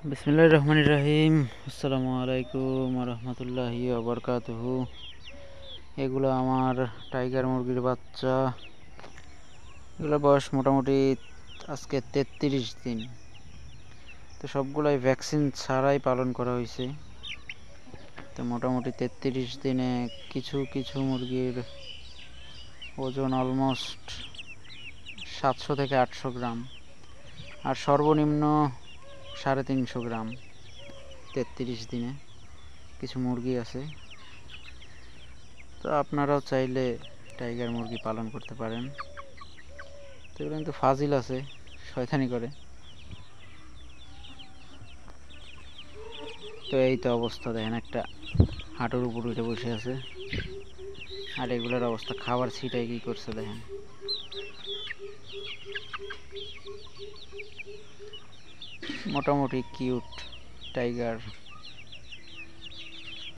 বিসমিল্লাহির রহমানির রহিম। আসসালামু আলাইকুম ওয়া রাহমাতুল্লাহি ওয়া বারাকাতুহু। এগুলো আমার টাইগার মুরগির বাচ্চা। এগুলোর বয়স মোটামুটি আজকে 33 দিন। তো সবগুলাই ভ্যাকসিন ছাড়াই পালন করা হয়েছে। তো মোটামুটি 33 দিনে কিছু কিছু মুরগির ওজন অলমোস্ট 700 থেকে 800 গ্রাম, আর সর্বনিম্ন 350 গ্রাম 33 দিনে কিছু মুরগি আছে। তো আপনারাও চাইলে টাইগার মুরগি পালন করতে পারেন। তো এগুলো কিন্তু ফাজিল আছে, শয়তানি করে। তো এই তো অবস্থা দেখেন, একটা হাঁটুর উপর উঠে বসে আছে, আর এগুলোর অবস্থা খাবার ছিটাই কি করছে দেখেন। মোটামুটি কিউট টাইগার।